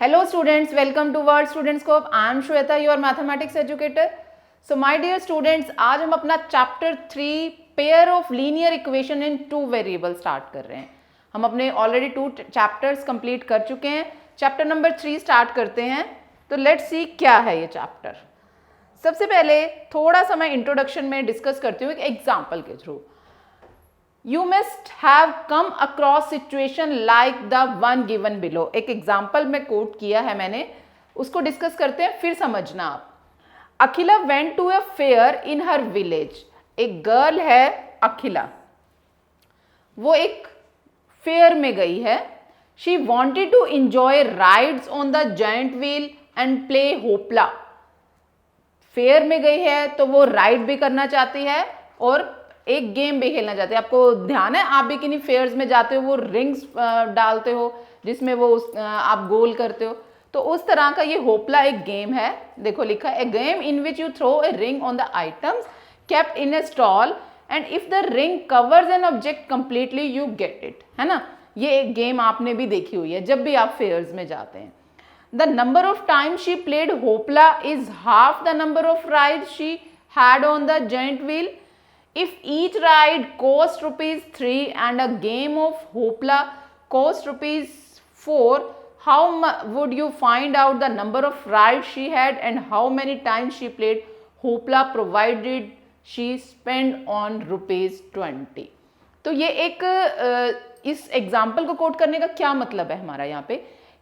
Hello students, welcome to World Student Scope. I am Shweta, your mathematics educator. So my dear students, आज हम अपना chapter 3 pair of linear equation in two variable start कर रहे हैं. हम अपने already 2 chapters complete कर चुके हैं. चैप्टर नंबर 3 स्टार्ट करते हैं. तो लेट्स सी क्या है ये चैप्टर. सबसे पहले थोड़ा सा मैं इंट्रोडक्शन में डिस्कस करती हूँ एक एग्जाम्पल के through. You must have come across situation like the one given below. एक एग्जाम्पल में कोट किया है मैंने, उसको डिस्कस करते हैं, फिर समझना आप. अखिला went to a fair in her village. एक गर्ल है अखिला, वो एक फेयर में गई है. She wanted to enjoy rides on the giant wheel and play hopla. Fair में गई है तो वो राइड भी करना चाहती है और एक गेम भी खेलना चाहते हैं. आपको ध्यान है, आप भी किन्हीं फेयर्स में जाते हो, वो रिंग्स डालते हो जिसमें वो आप गोल करते हो. तो उस तरह का ये होपला एक गेम है. देखो लिखा है, a game in which you throw a ring on the items kept in a stall and if the ring covers an object completely you get it. है ना, ये एक गेम आपने भी देखी हुई है जब भी आप फेयर्स में जाते हैं. The number of time she played hoopla is half the number of rides she had on the giant wheel. If each ride cost ₹3 and a game of hopla cost ₹4, how would you find out the number of rides she had and how many times she played hopla provided she spent on ₹20? तो ये एक इस example को coat करने का क्या मतलब है हमारा यहाँ पे,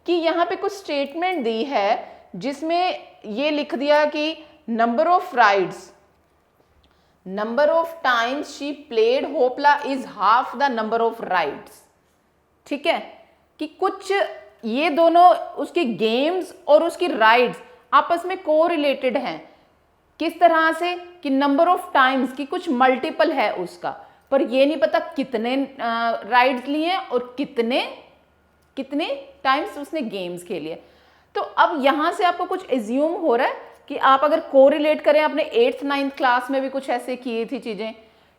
कि यहाँ पे कुछ स्टेटमेंट दी है जिसमें ये लिख दिया कि number of rides, number of times she played hoopla is half the number of rides. ठीक है, कि कुछ ये दोनों उसकी गेम्स और उसकी राइड्स आपस में कोरिलेटेड हैं. किस तरह से कि नंबर ऑफ टाइम्स की कुछ मल्टीपल है उसका, पर ये नहीं पता कितने राइड्स लिए और कितने टाइम्स उसने गेम्स खेले. तो अब यहां से आपको कुछ एज्यूम हो रहा है कि आप अगर कोरिलेट करें, अपने 8th 9th क्लास में भी कुछ ऐसे किए थी चीज़ें,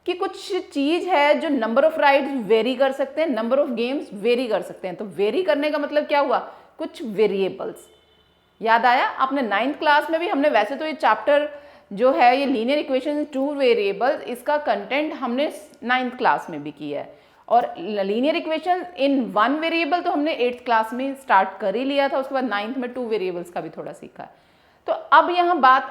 कि कुछ चीज़ है जो नंबर ऑफ राइड्स वेरी कर सकते हैं, नंबर ऑफ गेम्स वेरी कर सकते हैं. तो वेरी करने का मतलब क्या हुआ, कुछ वेरिएबल्स. याद आया आपने 9th क्लास में भी हमने, वैसे तो ये चैप्टर जो है ये लीनियर इक्वेशन 2 वेरिएबल्स, इसका कंटेंट हमने 9th क्लास में भी किया है. और लीनियर इक्वेशन इन 1 वेरिएबल तो हमने 8th क्लास में स्टार्ट कर ही लिया था. उसके बाद 9th में 2 वेरिएबल्स का भी थोड़ा सीखा है. तो अब यहाँ बात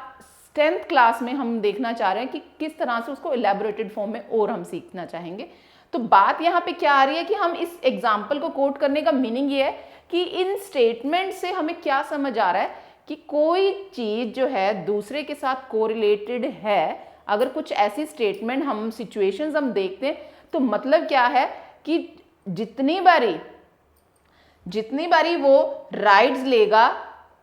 10th क्लास में हम देखना चाह रहे हैं कि किस तरह से उसको इलेबोरेटेड फॉर्म में और हम सीखना चाहेंगे. तो बात यहाँ पे क्या आ रही है कि हम इस एग्जाम्पल को कोट करने का मीनिंग ये है कि इन स्टेटमेंट से हमें क्या समझ आ रहा है कि कोई चीज़ जो है दूसरे के साथ कोरिलेटेड है. अगर कुछ ऐसी स्टेटमेंट हम सिचुएशंस हम देखते हैं तो मतलब क्या है कि जितनी बारी वो राइड्स लेगा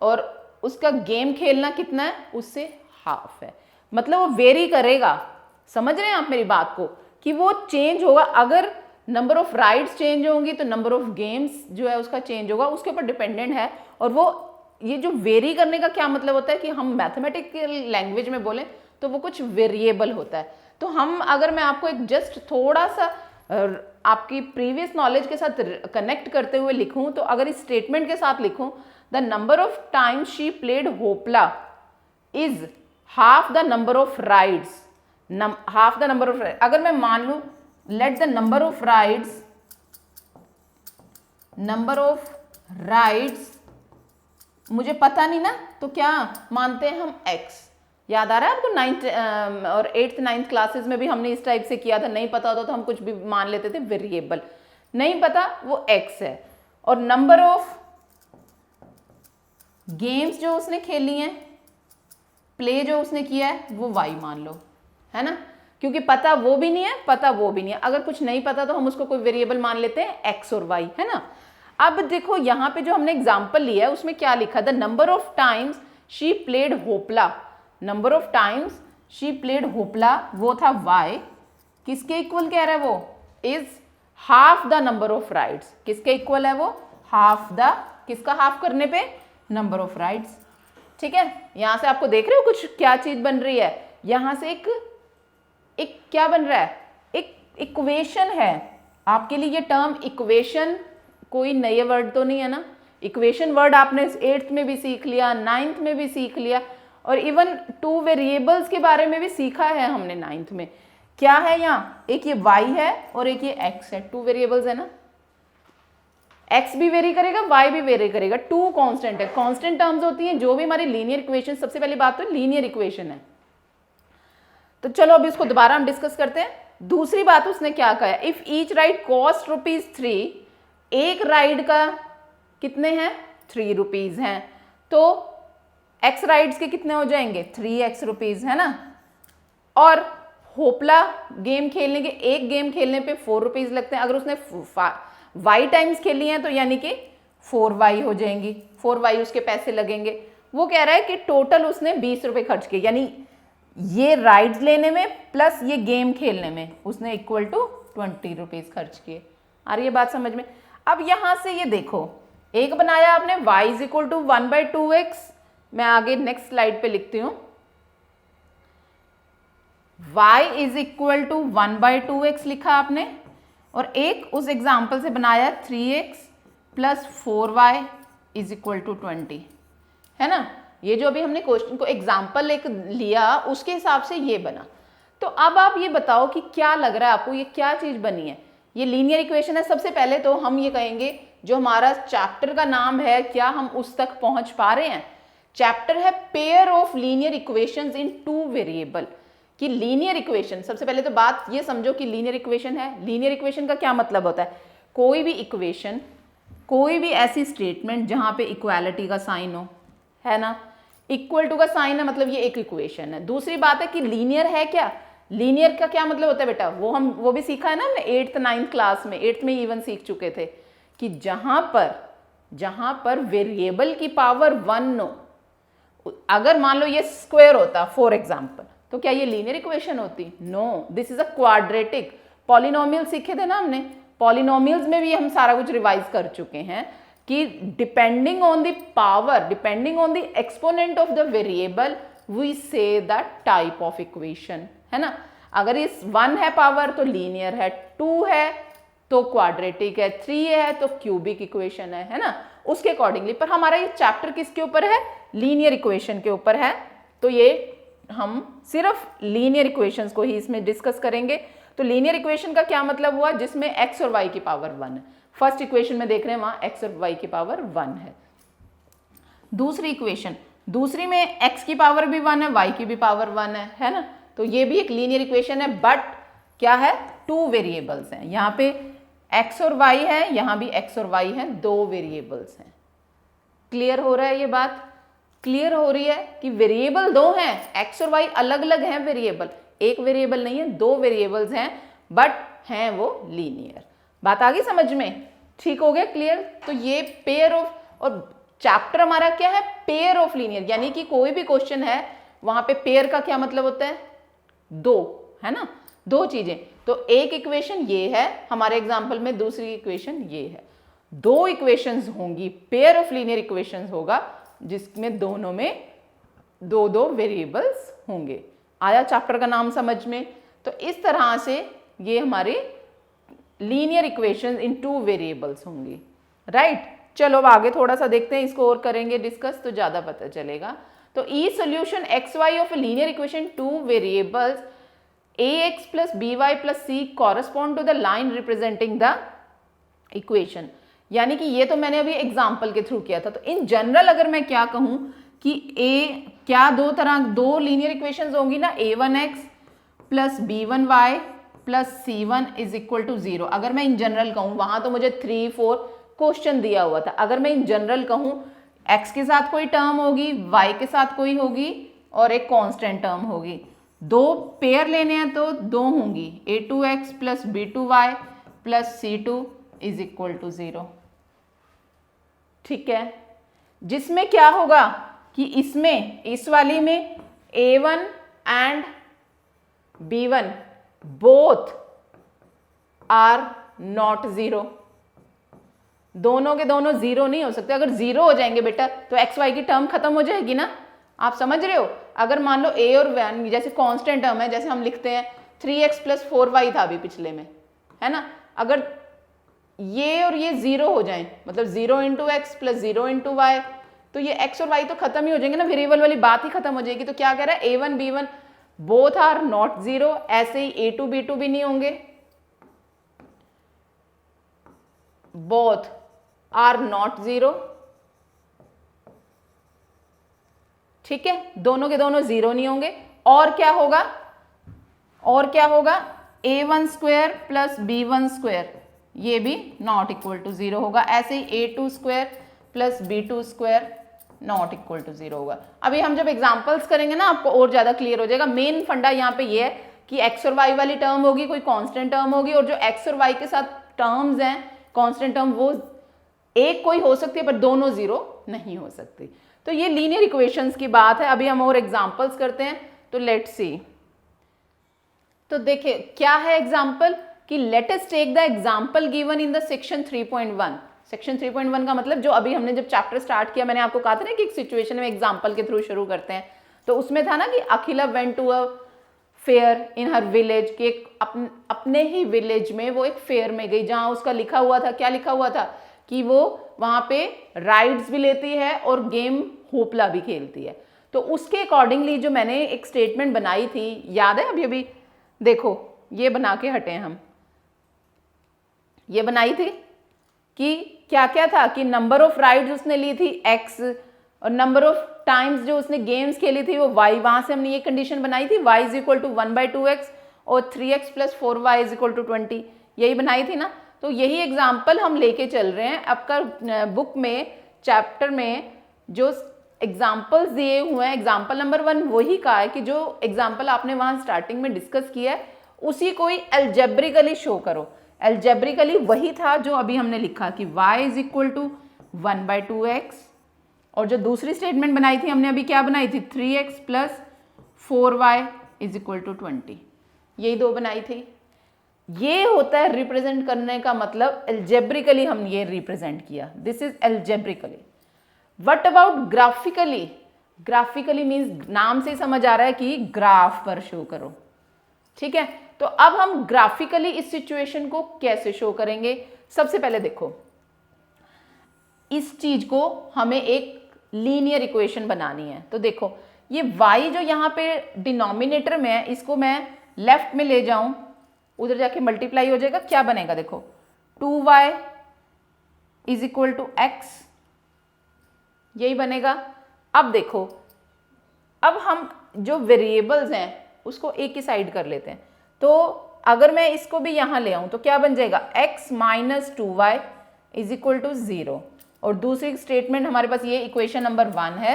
और उसका गेम खेलना कितना है, उससे हाफ है. मतलब वो वेरी करेगा. समझ रहे हैं आप मेरी बात को, कि वो चेंज होगा. अगर नंबर ऑफ राइड्स चेंज होंगी तो नंबर ऑफ गेम्स जो है उसका चेंज होगा, उसके ऊपर डिपेंडेंट है. और वो ये जो वेरी करने का क्या मतलब होता है कि हम मैथमेटिकल लैंग्वेज में बोलें तो वो कुछ वेरिएबल होता है. तो हम, अगर मैं आपको एक जस्ट थोड़ा सा आपकी प्रीवियस नॉलेज के साथ कनेक्ट करते हुए लिखूं, तो अगर इस स्टेटमेंट के साथ लिखूं, the number of times she played hopla is half the number of rides. half the number of rides. अगर मैं मान लूं, let the number of rides मुझे पता नहीं ना, तो क्या मानते हैं हम x. याद आ रहा है आपको 9th और 8th 9th क्लासेस में भी हमने इस टाइप से किया था. नहीं पता होता तो हम कुछ भी मान लेते थे वेरिएबल. नहीं पता वो x है. और नंबर ऑफ गेम्स जो उसने खेली हैं, प्ले जो उसने किया है, वो y मान लो. है ना, क्योंकि पता वो भी नहीं है, पता वो भी नहीं है. अगर कुछ नहीं पता तो हम उसको कोई वेरिएबल मान लेते हैं x और y. है ना. अब देखो यहाँ पे जो हमने एग्जाम्पल लिया है उसमें क्या लिखा, the number of times she played hoopla. Number of times she played hoopla वो था y. किसके इक्वल कह रहा है वो, is half the number of rides. किसके इक्वल है वो, हाफ द, किसका हाफ करने पे, नंबर ऑफ राइड्स. ठीक है, यहां से आपको देख रहे हो कुछ क्या चीज बन रही है. यहां से एक क्या बन रहा है, एक इक्वेशन है. आपके लिए ये टर्म इक्वेशन कोई नए वर्ड तो नहीं है ना. इक्वेशन वर्ड आपने 8th में भी सीख लिया, 9th में भी सीख लिया, और इवन 2 वेरिएबल्स के बारे में भी सीखा है हमने 9th में। क्या है यहाँ, एक ये y है और एक ये x है, 2 वेरिएबल्स है ना। x भी वेरी करेगा, y भी वेरी करेगा, 2 कांस्टेंट है। कांस्टेंट टर्म्स होती हैं जो भी हमारी लीनियर इक्वेशन, सबसे पहली बात तो लीनियर इक्वेशन है। तो चलो अभी इसको दोबारा हम डिस्कस करते हैं। दूसरी बात उसने क्या कहा, इफ ईच राइड कॉस्ट ₹3, एक राइड का कितने हैं, 3 रुपीज हैं, तो x राइड्स के कितने हो जाएंगे, 3x रुपीज, है ना। और होपला गेम खेलने के, एक गेम खेलने पे 4 रुपीज लगते हैं। अगर उसने y टाइम्स खेली हैं तो यानी कि 4y हो जाएंगी, 4y उसके पैसे लगेंगे। वो कह रहा है कि टोटल उसने 20 रुपए खर्च किए, यानी ये राइड्स लेने में प्लस ये गेम खेलने में उसने इक्वल टू 20 रुपीज खर्च किए। आ रही है बात समझ में। अब यहां से ये देखो, एक बनाया आपने y is equal to 1/2x, मैं आगे नेक्स्ट स्लाइड पे लिखती हूं, y is equal to 1/2x लिखा आपने, और एक उस एग्जाम्पल से बनाया 3x plus 4y is equal to 20, है ना। ये जो अभी हमने क्वेश्चन को एग्जाम्पल एक लिया उसके हिसाब से ये बना। तो अब आप ये बताओ कि क्या लग रहा है आपको, ये क्या चीज बनी है, ये लीनियर इक्वेशन है। सबसे पहले तो हम ये कहेंगे जो हमारा चैप्टर का नाम है, क्या हम उस तक पहुंच पा रहे हैं। चैप्टर है pair of linear equations in 2 variable, कि लीनियर इक्वेशन, सबसे पहले तो बात ये समझो कि लीनियर इक्वेशन है। लीनियर इक्वेशन का क्या मतलब होता है, कोई भी इक्वेशन, कोई भी ऐसी स्टेटमेंट जहां पे इक्वालिटी का साइन हो, है ना, इक्वल टू का साइन है, मतलब ये एक इक्वेशन है। दूसरी बात है कि लीनियर है क्या, लीनियर का क्या मतलब होता है बेटा, वो भी सीखा है ना हमने 8th 9th क्लास में, 8th में इवन सीख चुके थे कि जहां पर वेरिएबल की पावर 1 हो, अगर मान लो ये स्क्वायर होता फॉर एग्जाम्पल, तो क्या ये लीनियर इक्वेशन होती, no, this is a quadratic. Polynomial सीखे थे ना हमने, पॉलिनोमियल्स में भी हम सारा कुछ रिवाइज कर चुके हैं कि depending on the power, depending on the exponent of the variable, we say the type of equation, है ना। अगर इस 1 है पावर तो लीनियर है, 2 है तो क्वाड्रेटिक है, 3 है तो क्यूबिक इक्वेशन है ना, उसके अकॉर्डिंगली। पर हमारा ये चैप्टर किसके ऊपर है, लीनियर इक्वेशन के ऊपर है, तो ये हम सिर्फ लीनियर इक्वेशंस को ही इसमें डिस्कस करेंगे। तो लीनियर इक्वेशन का क्या मतलब हुआ, जिसमें x और y की पावर 1 है। फर्स्ट इक्वेशन में देख रहे हैं वहां x और y की पावर 1 है। दूसरी इक्वेशन, दूसरी में x की पावर भी 1 है, y की भी पावर 1 है ना। तो ये भी एक लीनियर इक्वेशन है, बट क्या है, 2 वेरिएबल्स हैं। यहाँ पे x और y है, यहाँ भी x और y है, 2 वेरिएबल्स हैं। क्लियर हो रहा है ये बात, क्लियर हो रही है कि वेरिएबल 2 हैं, x और y अलग अलग हैं वेरिएबल, एक वेरिएबल नहीं है, 2 वेरिएबल्स हैं, बट हैं वो लीनियर। बात आ गई समझ में, ठीक हो गया, क्लियर। तो ये पेयर ऑफ, और चैप्टर हमारा क्या है, पेयर ऑफ लीनियर, यानी कि कोई भी क्वेश्चन है वहां पे पेयर का क्या मतलब होता है, 2, है ना, 2 चीजें। तो एक इक्वेशन ये है हमारे एग्जाम्पल में, दूसरी इक्वेशन ये है, 2 इक्वेशंस होंगी, पेयर ऑफ लीनियर इक्वेशंस होगा जिसमें दोनों में 2 वेरिएबल्स होंगे। आया चैप्टर का नाम समझ में। तो इस तरह से ये हमारे लीनियर इक्वेशंस इन 2 वेरिएबल्स होंगी, राइट। चलो अब आगे थोड़ा सा देखते हैं, इसको और करेंगे डिस्कस तो ज्यादा पता चलेगा। तो ई solution x y of linear equation 2 variables ax plus by plus c correspond to the line representing the equation। यानी कि ये तो मैंने अभी एग्जाम्पल के थ्रू किया था। तो इन जनरल अगर मैं क्या कहूं कि क्या 2 लीनियर इक्वेशंस होंगी ना, a1x plus b1y plus c1 is equal to 0। अगर मैं इन जनरल कहूं, वहां तो मुझे 3 4 क्वेश्चन दिया हुआ था। अगर मैं इन जनरल कहूं, x के साथ कोई टर्म होगी, y के साथ कोई होगी और एक कांस्टेंट टर्म होगी। 2 पेयर लेने हैं तो 2 होंगी, a2x plus b2y plus c2 is equal to 0। ठीक है, जिसमें क्या होगा कि इसमें, इस वाली में a1 and b1 both are not 0। दोनों के दोनों 0 नहीं हो सकते। अगर 0 हो जाएंगे बेटा तो एक्स वाई की टर्म खत्म हो जाएगी ना, आप समझ रहे हो। अगर मान लो a और 1 जैसे कांस्टेंट टर्म है, जैसे हम लिखते हैं 3x प्लस 4y था अभी पिछले में, है ना। अगर ये और ये 0 हो जाएं, मतलब 0 into x plus 0 into y, तो ये x और y तो खत्म ही हो जाएंगे ना, वेरिएबल वाली बात ही खत्म हो जाएगी। तो क्या कह रहा है, a1 b1 both are not 0, ऐसे ही a2 b2 भी नहीं होंगे, बोथ आर नॉट 0, ठीक है, दोनों के दोनों 0 नहीं होंगे। और क्या होगा, और क्या होगा, a1 square plus b1 square ये भी नॉट इक्वल टू 0 होगा, ऐसे ही a2 square plus b2 square not equal to 0 होगा। अभी हम जब एग्जांपल्स करेंगे ना आपको और ज्यादा क्लियर हो जाएगा। मेन फंडा यहाँ पे ये है कि x और y वाली टर्म होगी, कोई कांस्टेंट टर्म होगी, और जो x और y के साथ टर्म्स हैं कांस्टेंट टर्म, वो एक कोई हो सकती है पर दोनों 0 नहीं हो सकती। तो ये लीनियर इक्वेशंस की बात है। अभी हम और एग्जांपल्स करते हैं, तो लेट्स सी। तो देखिए क्या है एग्जांपल, कि let us take the example given in the section 3.1। Section 3.1 का मतलब जो अभी हमने जब चैप्टर स्टार्ट किया, मैंने आपको कहा था ना कि एक सिचुएशन में एग्जांपल के थ्रू शुरू करते हैं, तो उसमें था ना कि Akhila went to a fair in her village, कि अपने ही विलेज में वो एक फेयर में गई, जहां उसका लिखा हुआ था, क्या लिखा हुआ था, कि वो वहां पे राइड्स भी लेती है और गेम होपला भी खेलती है। तो उसके अकॉर्डिंगली जो मैंने एक स्टेटमेंट बनाई थी, याद है अभी अभी, देखो ये बना के हटे हम, ये बनाई थी कि क्या क्या था, कि नंबर ऑफ राइड्स उसने ली थी x, और नंबर ऑफ टाइम्स जो उसने गेम्स खेली थी वो y। वहां से हमने ये कंडीशन बनाई थी y is equal to 1/2x और 3x plus 4y is equal to 20, यही बनाई थी ना। तो यही एग्जाम्पल हम लेके चल रहे हैं। आपका बुक में चैप्टर में जो एग्जाम्पल्स दिए हुए हैं, एग्जाम्पल नंबर 1 वही का है कि जो एग्जाम्पल आपने वहां स्टार्टिंग में डिस्कस किया है उसी को ही एल्जेब्रिकली शो करो। एल्जेब्रिकली वही था जो अभी हमने लिखा कि y is equal to 1/2x, और जो दूसरी स्टेटमेंट बनाई थी हमने अभी, क्या बनाई थी, 3x plus 4y is equal to 20, यही दो बनाई थी। ये होता है रिप्रेजेंट करने का मतलब, एल्जेब्रिकली हम ये रिप्रेजेंट किया, this is algebraically. What about graphically, graphically means नाम से समझ आ रहा है कि ग्राफ पर शो करो, ठीक है। तो अब हम ग्राफिकली इस सिचुएशन को कैसे शो करेंगे। सबसे पहले देखो, इस चीज को हमें एक लीनियर इक्वेशन बनानी है। तो देखो ये y जो यहाँ पे डिनोमिनेटर में है, इसको मैं लेफ्ट में ले जाऊं, उधर जाके मल्टीप्लाई हो जाएगा, क्या बनेगा, देखो 2y is equal to x, यही बनेगा। अब देखो, अब हम जो वेरिएबल्स हैं उसको एक ही साइड कर लेते हैं। तो अगर मैं इसको भी यहां ले आऊं तो क्या बन जाएगा, x minus 2y is equal to 0, और दूसरी स्टेटमेंट हमारे पास ये इक्वेशन नंबर 1 है।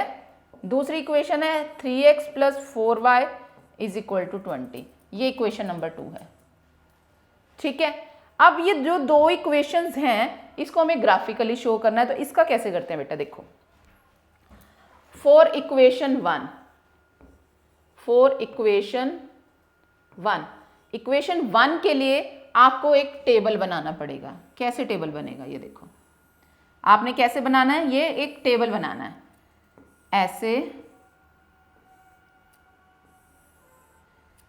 दूसरी इक्वेशन है 3x plus 4y is equal to 20, ये इक्वेशन नंबर 2 है, ठीक है। अब ये जो दो इक्वेशंस हैं इसको हमें ग्राफिकली शो करना है, तो इसका कैसे करते हैं बेटा, देखो for equation 1, for equation 1, equation 1 के लिए आपको एक टेबल बनाना पड़ेगा। कैसे टेबल बनेगा, ये देखो आपने कैसे बनाना है, ये एक टेबल बनाना है, ऐसे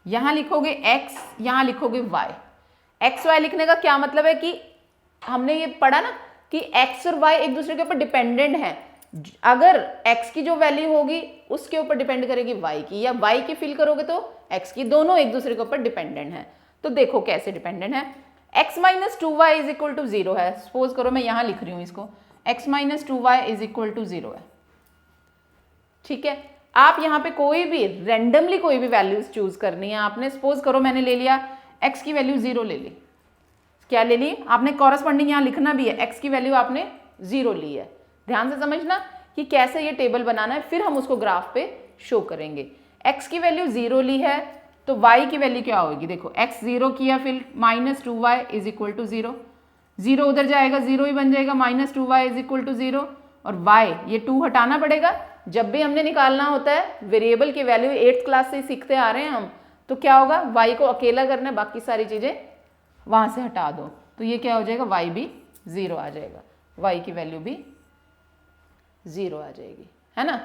यहां लिखोगे x, यहां लिखोगे y। x y लिखने का क्या मतलब है कि हमने ये पढ़ा ना कि x और y एक दूसरे के ऊपर डिपेंडेंट है। अगर x की जो वैल्यू होगी उसके ऊपर डिपेंड करेगी y की, या y की फिल करोगे तो x की, दोनों एक दूसरे के ऊपर डिपेंडेंट है। तो देखो कैसे डिपेंडेंट है, x minus 2y is equal to 0 है। सपोज करो मैं यहां लिख रही हूं इसको, x minus 2y is equal to 0 है, ठीक है। आप यहाँ पे कोई भी रेंडमली कोई भी वैल्यूज चूज करनी है आपने। सपोज करो मैंने ले लिया x की वैल्यू 0 ले ली, क्या ले ली आपने, कॉरस्पॉन्डिंग यहाँ लिखना भी है, x की वैल्यू आपने 0 ली है। ध्यान से समझना कि कैसे ये टेबल बनाना है, फिर हम उसको ग्राफ पे शो करेंगे। x की वैल्यू 0 ली है तो y की वैल्यू क्या होगी, देखो x 0 किया, फिर minus 2y is equal to 0, 0 उधर जाएगा 0 ही बन जाएगा, minus 2y is equal to 0, और y ये 2 हटाना पड़ेगा। जब भी हमने निकालना होता है वेरिएबल की वैल्यू, 8th क्लास से सीखते आ रहे हैं हम, तो क्या होगा, y को अकेला करना है, बाकी सारी चीजें वहां से हटा दो, तो ये क्या हो जाएगा, y भी 0 आ जाएगा, y की वैल्यू भी 0 आ जाएगी, है ना।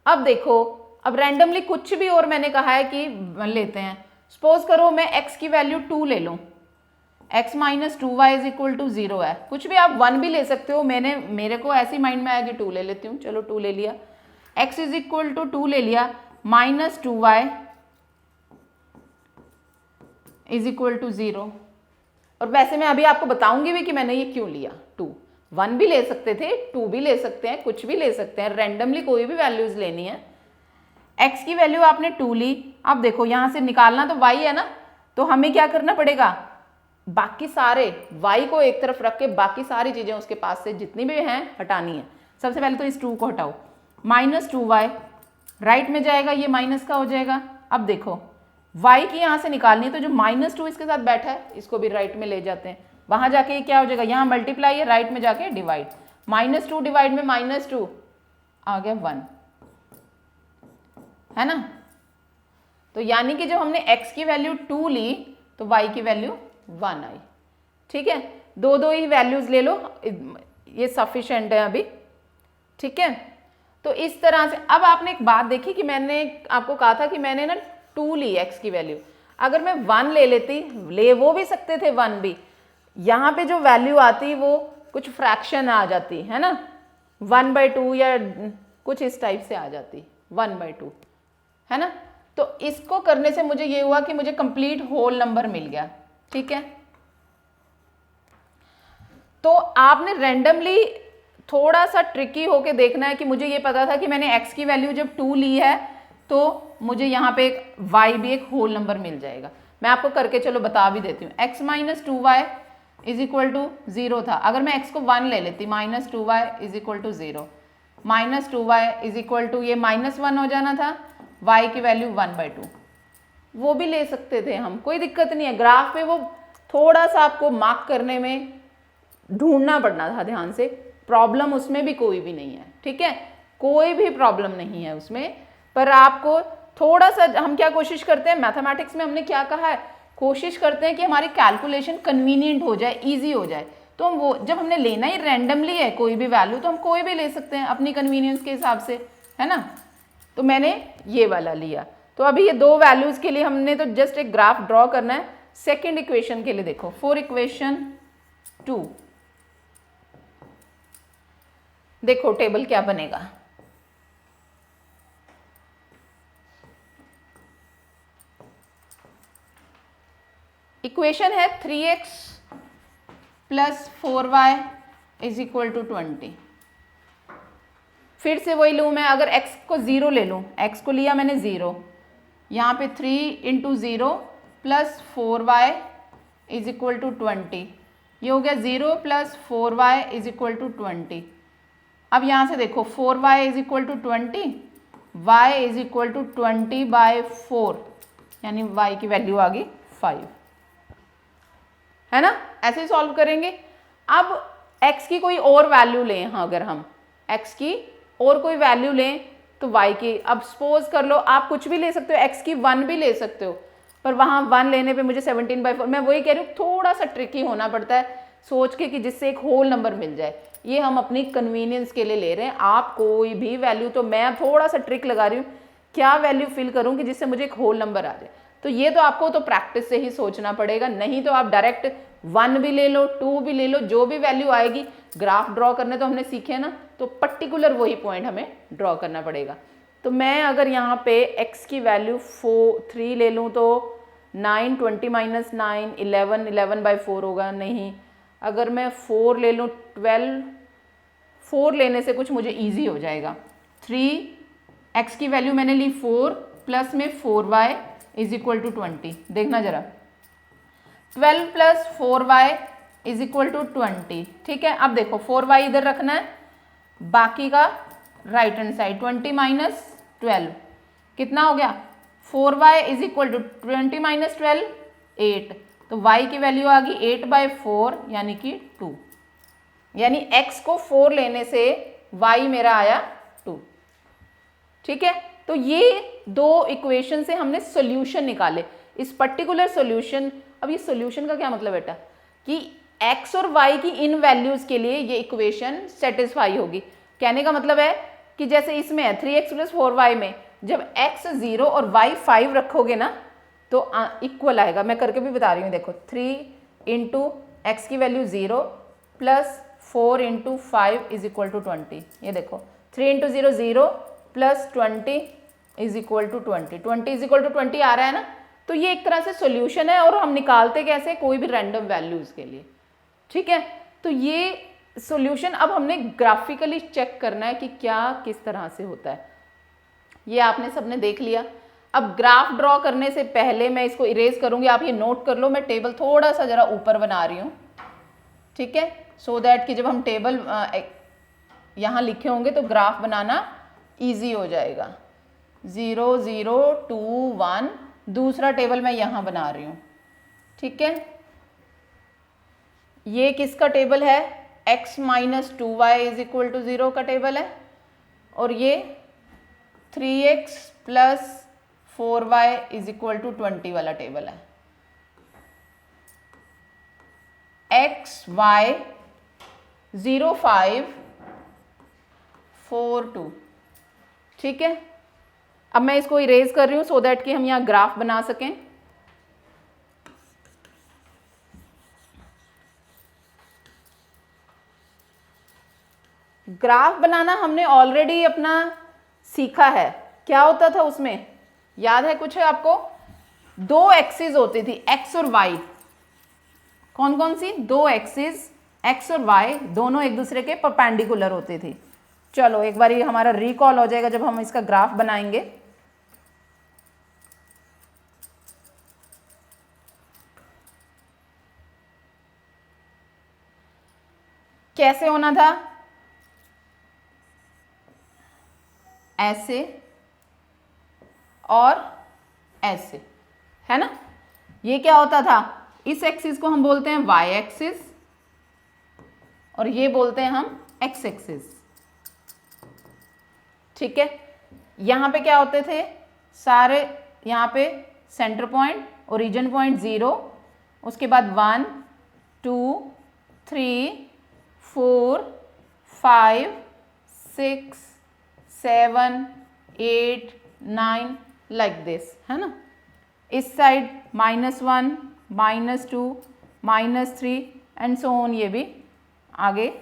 अब देखो, अब रैंडमली कुछ भी और मैंने कहा है कि लेते हैं। सपोज करो मैं x की वैल्यू 2 ले लूं, x minus 2y is equal to 0 है। कुछ भी आप 1 भी ले सकते हो, मेरे को ऐसी माइंड में आया कि 2 ले लेती हूँ, चलो 2 ले लिया। x इज इक्वल टू 2 ले लिया, minus 2y is equal to 0। और वैसे मैं अभी आपको बताऊंगी भी कि मैंने ये क्यों लिया। 2 1 भी ले सकते थे, 2 भी ले सकते हैं, कुछ भी ले सकते हैं, रैंडमली कोई भी वैल्यूज लेनी है। x की वैल्यू आपने 2 ली। अब देखो यहाँ से निकालना तो y है ना, तो हमें क्या करना पड़ेगा, बाकी सारे y को एक तरफ रख के बाकी सारी चीजें उसके पास से जितनी भी हैं हटानी है। सबसे पहले तो इस 2 को हटाओ, माइनस 2y राइट में जाएगा, ये माइनस का हो जाएगा। अब देखो y की यहाँ से निकालनी है, तो जो माइनस 2 इसके साथ बैठा है इसको भी राइट में ले जाते हैं। वहां जाके ये क्या हो जाएगा, यहाँ मल्टीप्लाई है, राइट में जाके डिवाइड, माइनस 2 डिवाइड में माइनस 2 आ गया 1, है ना। तो यानी कि जब हमने x की वैल्यू 2 ली तो y की वैल्यू 1 आई। ठीक है, दो दो ही वैल्यूज ले लो, ये सफिशिएंट है अभी। ठीक है, तो इस तरह से अब आपने एक बात देखी कि मैंने आपको कहा था कि मैंने ना 2 ली x की वैल्यू, अगर मैं 1 ले लेती, ले वो भी सकते थे 1 भी, यहाँ पे जो वैल्यू आती वो कुछ फ्रैक्शन आ जाती है ना, 1/2 या कुछ इस टाइप से आ जाती, 1/2, है ना। तो इसको करने से मुझे ये हुआ कि मुझे कंप्लीट होल नंबर मिल गया। ठीक है, तो आपने रैंडमली थोड़ा सा ट्रिकी होके देखना है कि मुझे ये पता था कि मैंने x की वैल्यू जब 2 ली है तो मुझे यहाँ पे एक y भी एक होल नंबर मिल जाएगा। मैं आपको करके चलो बता भी देती हूँ। x minus 2y is equal to 0 था, अगर मैं x को 1 ले लेती, minus 2y is equal to 0, minus 2y is equal to ये माइनस 1 हो जाना था, y की वैल्यू 1/2, वो भी ले सकते थे हम, कोई दिक्कत नहीं है। ग्राफ पे वो थोड़ा सा आपको मार्क करने में ढूंढना पड़ना था ध्यान से, प्रॉब्लम उसमें भी कोई भी नहीं है। ठीक है, कोई भी प्रॉब्लम नहीं है उसमें, पर आपको थोड़ा सा, हम क्या कोशिश करते हैं मैथमेटिक्स में, हमने क्या कहा है, कोशिश करते हैं कि हमारी कैलकुलेशन कन्वीनियंट हो जाए, इजी हो जाए। तो हम वो, जब हमने लेना ही रैंडमली है कोई भी वैल्यू, तो हम कोई भी ले सकते हैं अपनी कन्वीनियंस के हिसाब से, है ना। तो मैंने ये वाला लिया। तो अभी ये 2 वैल्यूज के लिए हमने तो जस्ट एक ग्राफ ड्रॉ करना है। सेकेंड इक्वेशन के लिए देखो, फॉर इक्वेशन 2 देखो टेबल क्या बनेगा। इक्वेशन है 3x plus 4y is equal to 20। फिर से वही लूँ मैं, अगर x को 0 ले लूँ, x को लिया मैंने 0, यहाँ पे 3 into 0 plus 4y is equal to 20, ये हो गया 0 plus 4y is equal to 20। अब यहाँ से देखो 4y is equal to 20, y is equal to 20/4, यानी y की वैल्यू आ गई 5, है ना। ऐसे ही सॉल्व करेंगे। अब x की कोई और वैल्यू लें, हाँ अगर हम x की और कोई वैल्यू लें तो y की, अब सपोज कर लो आप कुछ भी ले सकते हो, x की 1 भी ले सकते हो, पर वहाँ 1 लेने पे मुझे 17/4, मैं वही कह रही हूँ थोड़ा सा ट्रिकी होना पड़ता है सोच के कि जिससे एक होल नंबर मिल जाए। ये हम अपनी कन्वीनियंस के लिए ले रहे हैं, आप कोई भी वैल्यू, तो मैं थोड़ा सा ट्रिक लगा रही हूँ क्या वैल्यू फिल करूँ कि जिससे मुझे एक होल नंबर आ जाए। तो ये तो आपको तो प्रैक्टिस से ही सोचना पड़ेगा, नहीं तो आप डायरेक्ट 1 भी ले लो, 2 भी ले लो, जो भी वैल्यू आएगी, ग्राफ ड्रॉ करने तो हमने सीखे ना, तो पर्टिकुलर वही पॉइंट हमें ड्रॉ करना पड़ेगा। तो मैं अगर यहाँ पे x की वैल्यू 3 ले लूँ तो 9, 20 माइनस 9, 11, 11/4 होगा, नहीं। अगर मैं 4 ले लूँ 12, 4 लेने से कुछ मुझे ईजी हो जाएगा। 3 x की वैल्यू मैंने ली 4 प्लस में 4y इज इक्वल टू 20, देखना जरा, 12 plus 4y is equal to 20। ठीक है, अब देखो 4y इधर रखना है, बाकी का राइट हैंड साइड, 20 माइनस 12 कितना हो गया, 4y is equal to 20 minus 12 8, तो y की वैल्यू आ गई 8/4 यानी कि 2, यानी x को 4 लेने से y मेरा आया 2। ठीक है, तो ये 2 इक्वेशन से हमने सॉल्यूशन निकाले, इस पर्टिकुलर सॉल्यूशन। अब ये सॉल्यूशन का क्या मतलब बेटा, कि x और y की इन वैल्यूज के लिए ये इक्वेशन सेटिस्फाई होगी। कहने का मतलब है कि जैसे इसमें है 3x प्लस 4y में जब x 0 और y 5 रखोगे ना तो इक्वल आएगा। मैं करके भी बता रही हूँ, देखो 3 इंटू एक्स की value 0 plus 4 into 5 is equal to 20। ये देखो 3 into 0 0 plus 20 is equal to 20, 20 is equal to 20 आ रहा है ना। तो ये एक तरह से सॉल्यूशन है और हम निकालते कैसे, कोई भी रैंडम वैल्यूज के लिए, ठीक है। तो ये सॉल्यूशन अब हमने ग्राफिकली चेक करना है कि क्या किस तरह से होता है। ये आपने सबने देख लिया। अब ग्राफ ड्रॉ करने से पहले मैं इसको इरेज करूंगी, आप ये नोट कर लो, मैं टेबल थोड़ा सा जरा ऊपर बना रही हूँ, ठीक है, सो दैट कि जब हम टेबल यहाँ लिखे होंगे तो ग्राफ बनाना ईजी हो जाएगा। 0 0 2 1, दूसरा टेबल मैं यहाँ बना रही हूँ, ठीक है। ये किसका टेबल है, x minus 2y is equal to 0 का टेबल है, और ये 3x plus 4y is equal to 20 वाला टेबल है। x y 0 5 4 2, ठीक है। अब मैं इसको इरेज कर रही हूँ सो दैट कि हम यहाँ ग्राफ बना सकें। ग्राफ बनाना हमने ऑलरेडी अपना सीखा है। क्या होता था उसमें, याद है कुछ है आपको? 2 एक्सिस होती थी, एक्स और वाई। कौन कौन सी? 2 एक्सिस, एक्स और वाई दोनों एक दूसरे के परपेंडिकुलर होती थी। चलो एक बार ये हमारा रिकॉल हो जाएगा जब हम इसका ग्राफ बनाएंगे। कैसे होना था, ऐसे और ऐसे, है ना। ये क्या होता था, इस एक्सिस को हम बोलते हैं वाई एक्सिस और ये बोलते हैं हम एक्स एक्सिस, ठीक है। यहाँ पे क्या होते थे सारे, यहाँ पे सेंटर पॉइंट, ओरिजिन पॉइंट 0, उसके बाद 1 2 3 4 5 6 7 8 9 लाइक दिस, है ना। इस साइड -1 -2 -3 एंड सो ऑन, ये भी आगे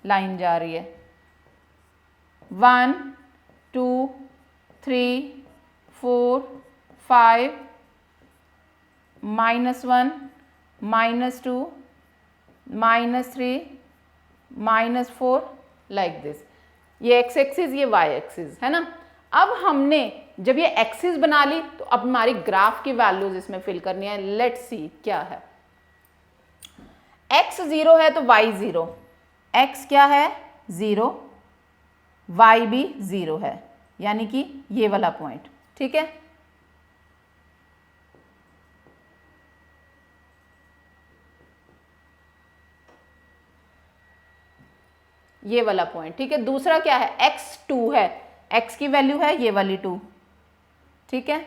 लाइन जा रही है। 1 2 3 4 5 -1 -2 -3 -4 लाइक दिस। ये एक्स एक्सिस, ये वाई एक्सिस, है ना। अब हमने जब ये एक्सिस बना ली तो अब हमारी ग्राफ की वैल्यूज इसमें फिल करनी है। लेट्स सी क्या है। x 0 है तो y 0, x क्या है 0, y भी 0 है, यानी कि ये वाला पॉइंट, ठीक है। ये वाला पॉइंट, ठीक है। दूसरा क्या है, x 2 है, x की वैल्यू है ये वाली 2, ठीक है।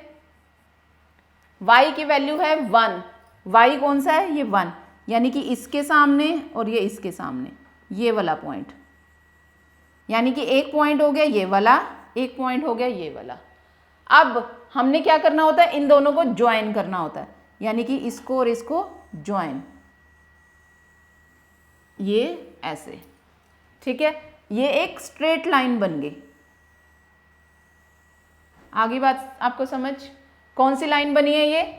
y की वैल्यू है 1, y कौन सा है, ये 1, यानी कि इसके सामने और ये इसके सामने, ये वाला पॉइंट, यानी कि एक पॉइंट हो गया ये वाला, एक पॉइंट हो गया ये वाला। अब हमने क्या करना होता है, इन दोनों को ज्वाइन करना होता है, यानी कि इसको और इसको ज्वाइन, ये ऐसे, ठीक है। ये एक स्ट्रेट लाइन बन गई। आगे बात आपको समझ, कौन सी लाइन बनी है ये,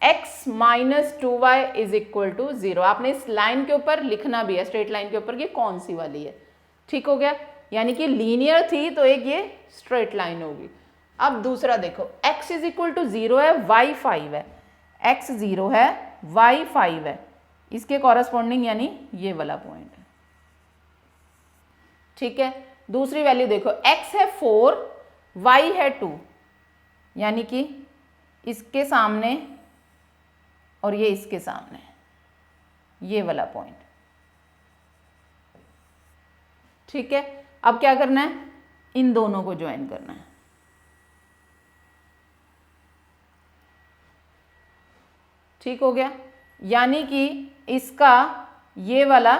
x minus 2y is equal to 0। आपने इस लाइन के ऊपर लिखना भी है, स्ट्रेट लाइन के ऊपर, ये कौन सी वाली है, ठीक हो गया। यानी कि लीनियर थी तो एक ये स्ट्रेट लाइन होगी। अब दूसरा देखो, x इज इक्वल टू 0 है, y 5 है, x 0 है, y 5 है, इसके कॉरस्पॉन्डिंग यानी ये वाला पॉइंट है, ठीक है। दूसरी वैल्यू देखो, x है 4, y है 2, यानी कि इसके सामने और ये इसके सामने, ये वाला पॉइंट, ठीक है। अब क्या करना है, इन दोनों को ज्वाइन करना है, ठीक हो गया। यानी कि इसका ये वाला,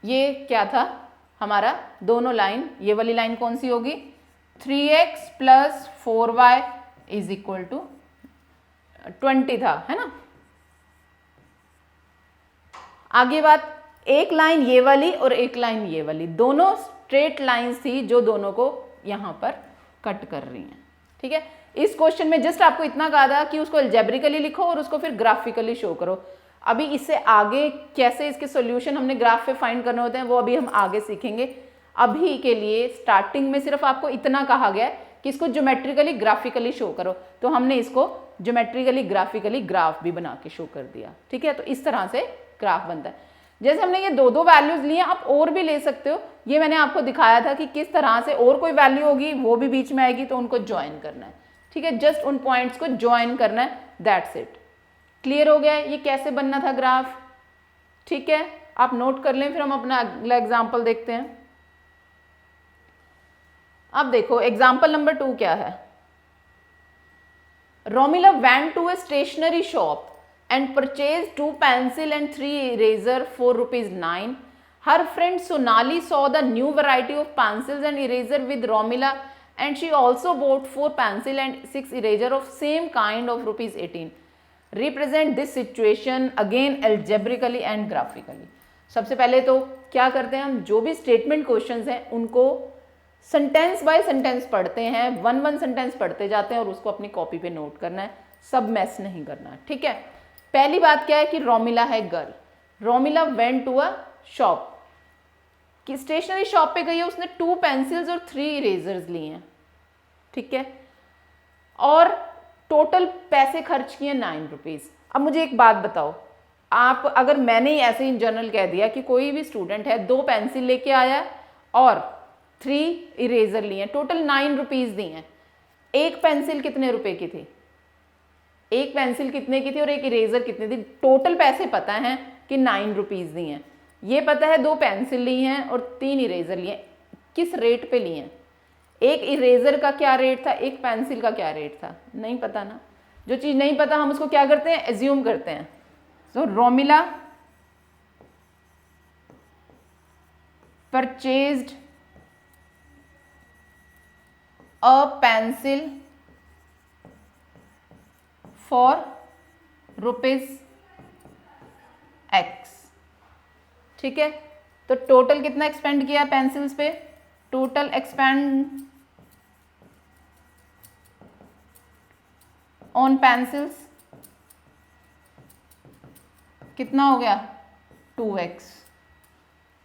ये क्या था हमारा, दोनों लाइन, ये वाली लाइन कौन सी होगी, 3x plus 4y is equal to 20 था, है ना। आगे बात, एक लाइन ये वाली और एक लाइन ये वाली, दोनों स्ट्रेट लाइंस थी जो दोनों को यहाँ पर कट कर रही हैं। ठीक है, इस क्वेश्चन में जस्ट आपको इतना कहा था कि उसको अलजेब्रिकली लिखो और उसको फिर ग्राफिकली शो करो। अभी इससे आगे कैसे इसके सॉल्यूशन हमने ग्राफ पे फाइंड करने होते हैं वो अभी हम आगे सीखेंगे। अभी के लिए स्टार्टिंग में सिर्फ आपको इतना कहा गया है कि इसको ज्योमेट्रिकली ग्राफिकली शो करो, तो हमने इसको ज्योमेट्रिकली ग्राफिकली ग्राफ भी बना के शो कर दिया। ठीक है, तो इस तरह से ग्राफ बनता है। जैसे हमने ये दो वैल्यूज लिए, आप और भी ले सकते हो, ये मैंने आपको दिखाया था कि किस तरह से और कोई वैल्यू होगी वो भी बीच में आएगी तो उनको ज्वाइन करना है। ठीक है, जस्ट उन पॉइंट्स को ज्वाइन करना है, दैट्स इट। क्लियर हो गया है ये कैसे बनना था ग्राफ? ठीक है, आप नोट कर लें, फिर हम अपना अगला एग्जाम्पल देखते हैं। अब देखो एग्जाम्पल नंबर 2 क्या है। Romila went to a stationery shop and purchased 2 pencil and 3 eraser for ₹9. Her friend Sonali saw the new variety of pencils and eraser with Romila and she also bought 4 pencil and 6 eraser of same kind of ₹18. Represent this situation again algebraically and graphically. सबसे पहले तो क्या करते हैं हम, जो भी statement questions हैं उनको सेंटेंस बाय सेंटेंस पढ़ते हैं, वन सेंटेंस पढ़ते जाते हैं और उसको अपनी कॉपी पे नोट करना है, सब मैस नहीं करना। ठीक है, पहली बात क्या है कि रोमिला है girl. Romila went to a shop, कि स्टेशनरी शॉप पे गई है, उसने 2 पेंसिल्स और 3 इरेजर्स लिए हैं। ठीक है, और टोटल पैसे खर्च किए 9 रुपीज़। अब मुझे एक बात बताओ, आप अगर मैंने ही ऐसे इन जनरल कह दिया कि कोई भी स्टूडेंट है 2 पेंसिल लेके आया और 3 इरेजर लिए, टोटल 9 रुपीज़ दिए हैं, एक पेंसिल कितने रुपए की थी, एक पेंसिल कितने की थी और एक इरेजर कितनी थी, टोटल पैसे पता हैं कि 9 रुपीज़ दिए हैं, ये पता है 2 पेंसिल ली हैं और 3 इरेजर लिए, किस रेट पे लिए हैं, एक इरेजर का क्या रेट था, एक पेंसिल का क्या रेट था, नहीं पता ना। जो चीज़ नहीं पता हम उसको क्या करते हैं, एज्यूम करते हैं। So Romila purchased a pencil for ₹X। ठीक है, तो टोटल कितना एक्सपेंड किया पेंसिल्स पे, टोटल एक्सपेंड ऑन पेंसिल्स कितना हो गया, 2x।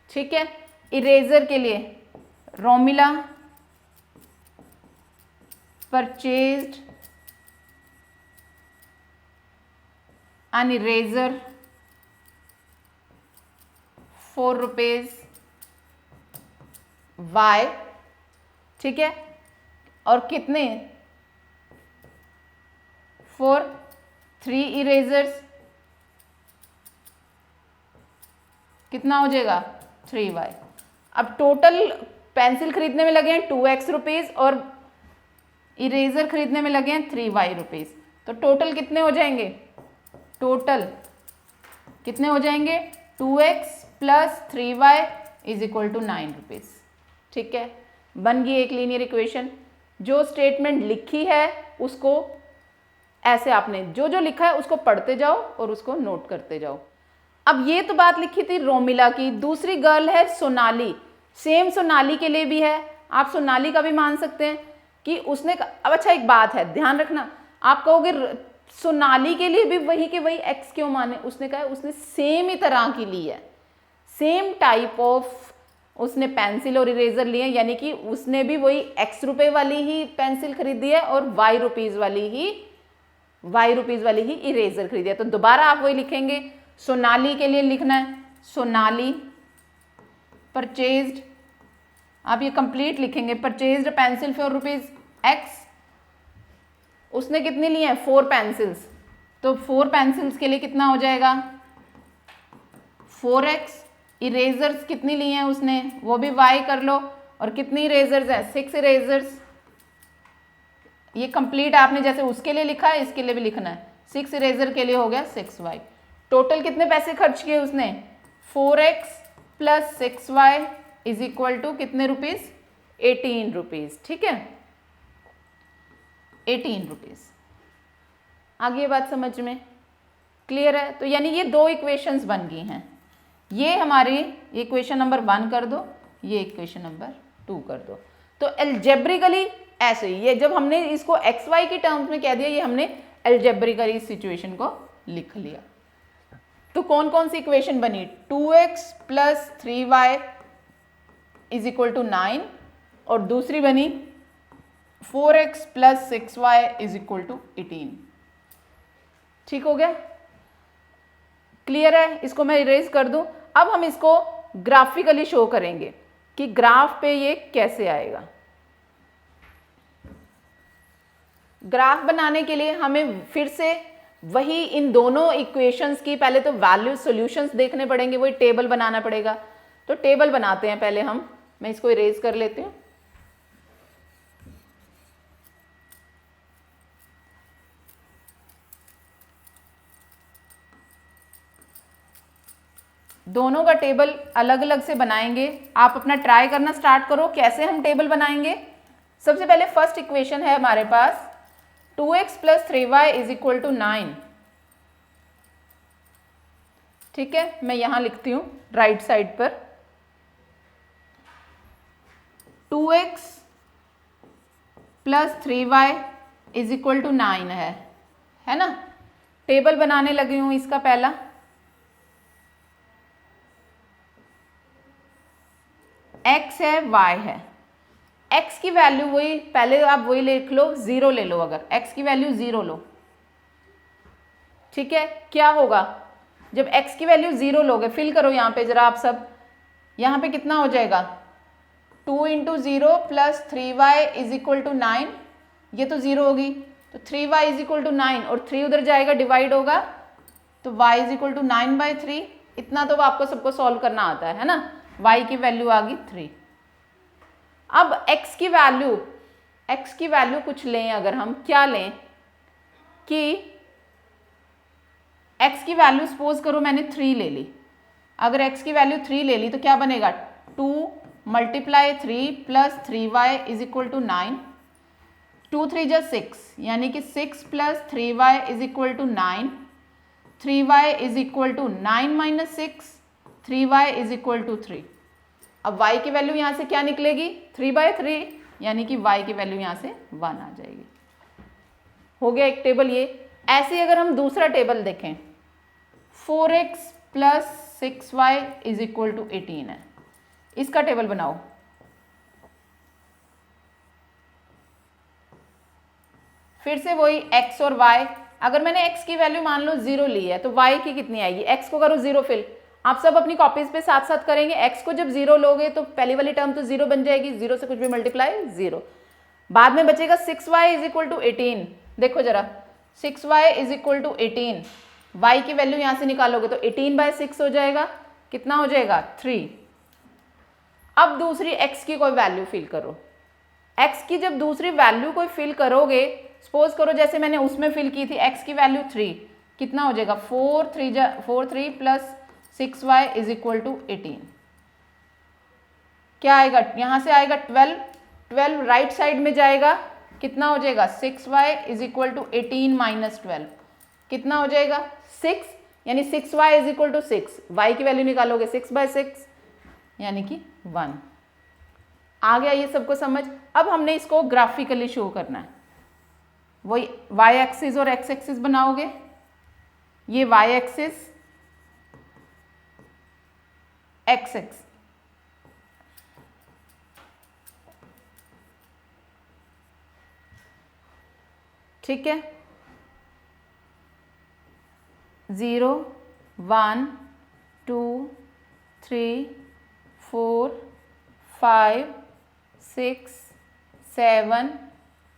ठीक है, इरेजर के लिए Romila purchased an eraser for ₹Y। ठीक है, और कितने, for 3 इरेजर्स कितना हो जाएगा, 3Y। अब टोटल पेंसिल खरीदने में लगे हैं 2x रुपीज़ और इरेजर खरीदने में लगे हैं 3y रुपीज़, तो टोटल कितने हो जाएंगे, टोटल कितने हो जाएंगे, 2x plus 3y is equal to 9 rupees. ठीक है, बन गई एक लीनियर इक्वेशन। जो स्टेटमेंट लिखी है उसको ऐसे आपने जो जो लिखा है उसको पढ़ते जाओ और उसको नोट करते जाओ। अब ये तो बात लिखी थी रोमिला की, दूसरी गर्ल है सोनाली, सेम सोनाली के लिए भी है, आप सोनाली का भी मान सकते हैं कि उसने, अब अच्छा एक बात है ध्यान रखना, आप कहोगे सोनाली के लिए भी वही के वही x क्यों माने, उसने कहा उसने सेम ही तरह की ली है, सेम टाइप ऑफ उसने पेंसिल और इरेजर लिए, यानी कि उसने भी वही x रुपए वाली ही पेंसिल खरीदी है और y रुपीज़ वाली ही इरेजर खरीदी है। तो दोबारा आप वही लिखेंगे, सोनाली के लिए लिखना है, सोनाली परचेज्ड, आप ये कंप्लीट लिखेंगे, परचेज्ड पेंसिल फॉर ₹X। उसने कितनी ली हैं, 4 पेंसिल्स, तो 4 पेंसिल्स के लिए कितना हो जाएगा, 4x। इरेजर्स कितनी ली हैं उसने, वो भी y कर लो, और कितनी इरेजर्स हैं, 6 इरेजर्स। ये कंप्लीट आपने जैसे उसके लिए लिखा है इसके लिए भी लिखना है, 6 इरेजर के लिए हो गया 6y। टोटल कितने पैसे खर्च किए उसने, 4x plus 6y is equal to कितने रुपीज़, 18 रुपीज़। ठीक है, 18 रुपीज़। आगे ये बात समझ में क्लियर है? तो यानी ये 2 इक्वेशंस बन गई हैं। ये हमारी इक्वेशन नंबर 1 कर दो, ये इक्वेशन नंबर 2 कर दो। तो एल्जेब्रिकली ऐसे ही, ये जब हमने इसको एक्स वाई की टर्म्स में कह दिया, ये हमने एल्जेब्रिकली सिचुएशन को लिख लिया। तो कौन कौन सी इक्वेशन बनी, 2x plus 3y is equal to 9 और दूसरी बनी 4x plus 6y is equal to 18। ठीक हो गया, क्लियर है? इसको मैं इरेज कर दूं। अब हम इसको ग्राफिकली शो करेंगे कि ग्राफ पे ये कैसे आएगा। ग्राफ बनाने के लिए हमें फिर से वही इन दोनों इक्वेशंस की पहले तो वैल्यू सॉल्यूशंस देखने पड़ेंगे, वही टेबल बनाना पड़ेगा। तो टेबल बनाते हैं पहले हम, मैं इसको इरेज कर लेती हूँ। दोनों का टेबल अलग अलग से बनाएंगे। आप अपना ट्राई करना स्टार्ट करो कैसे हम टेबल बनाएंगे। सबसे पहले फर्स्ट इक्वेशन है हमारे पास 2x plus 3y is equal to 9। ठीक है, मैं यहां लिखती हूं राइट साइड पर 2x plus 3y is equal to 9 है ना। टेबल बनाने लगी हूं इसका पहला। x है, y है। x की वैल्यू वही, पहले आप वही लिख लो, 0 ले लो। अगर x की वैल्यू 0 लो, ठीक है, क्या होगा जब x की वैल्यू 0 लोगे, फिल करो यहाँ पे जरा आप सब। यहाँ पे कितना हो जाएगा, 2 into 0 plus 3y is equal to 9। ये तो 0 होगी, तो 3y इज इक्वल टू 9 और 3 उधर जाएगा, डिवाइड होगा, तो y इज इक्वल टू 9/3। इतना तो आपको सबको सॉल्व करना आता है ना। y की वैल्यू आ गई 3। अब x की वैल्यू कुछ लें, अगर हम क्या लें कि x की वैल्यू सपोज करो मैंने 3 ले ली। अगर x की वैल्यू 3 ले ली तो क्या बनेगा, 2 multiply 3 plus 3y is equal to 9। 2 3 जा 6, यानी कि 6 plus 3y is equal to 9। 3y is equal to 9 minus 6, 3y is equal to 3। अब y की वैल्यू यहाँ से क्या निकलेगी, 3/3, यानी कि y की वैल्यू यहाँ से 1 आ जाएगी। हो गया एक टेबल ये। ऐसे अगर हम दूसरा टेबल देखें, 4x plus 6y is equal to 18 है, इसका टेबल बनाओ। फिर से वही x और y। अगर मैंने x की वैल्यू मान लो 0 ली है तो y की कितनी आएगी, x को करो 0 फिल। आप सब अपनी कॉपीज पे साथ साथ करेंगे। x को जब 0 लोगे तो पहली वाली टर्म तो 0 बन जाएगी, 0 से कुछ भी मल्टीप्लाई 0। बाद में बचेगा 6y इज इक्वल टू 18। देखो जरा, 6y is equal to 18, y की वैल्यू यहाँ से निकालोगे तो 18/6 हो जाएगा। कितना हो जाएगा, 3। अब दूसरी x की कोई वैल्यू फिल करो। x की जब दूसरी वैल्यू कोई फिल करोगे, सपोज करो जैसे मैंने उसमें फिल की थी, x की वैल्यू 3, कितना हो जाएगा, 4 3 plus 6y is equal to 18। क्या आएगा, यहां से आएगा 12 राइट साइड में जाएगा, कितना हो जाएगा, 6y is equal to 18 minus 12, कितना हो जाएगा 6, यानी 6y is equal to 6। y की वैल्यू निकालोगे 6/6 यानी कि 1। आ गया ये सबको समझ। अब हमने इसको ग्राफिकली शो करना है। वही y एक्सिस और x एक्सिस बनाओगे। ये y एक्सिस, x एक्सिस, ठीक है, 0 1 2 3 4 5 6 7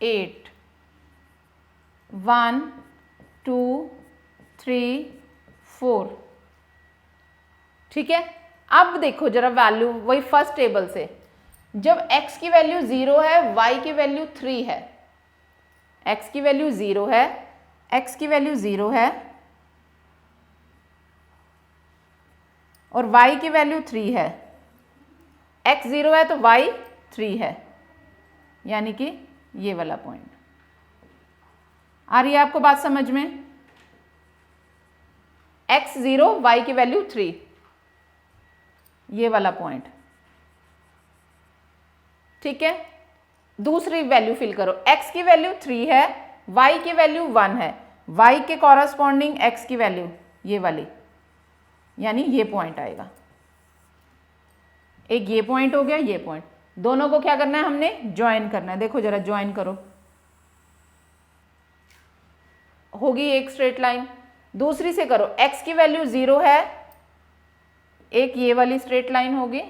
8, 1 2 3 4। ठीक है, अब देखो जरा वैल्यू वही फर्स्ट टेबल से, जब x की वैल्यू 0 है, y की वैल्यू 3 है। x की वैल्यू 0 है, x की वैल्यू 0 है और y की वैल्यू 3 है। x 0 है तो y 3 है, यानी कि ये वाला पॉइंट। आ रही है आपको बात समझ में? x 0, y की वैल्यू 3। ये वाला पॉइंट, ठीक है। दूसरी वैल्यू फिल करो, x की वैल्यू 3 है, y की वैल्यू 1 है, y के कॉरस्पॉन्डिंग x की वैल्यू ये वाली, यानी ये पॉइंट आएगा। एक ये पॉइंट हो गया, ये पॉइंट, दोनों को क्या करना है हमने, ज्वाइन करना है। देखो जरा ज्वाइन करो, होगी एक स्ट्रेट लाइन। दूसरी से करो, x की वैल्यू 0 है, एक ये वाली स्ट्रेट लाइन होगी।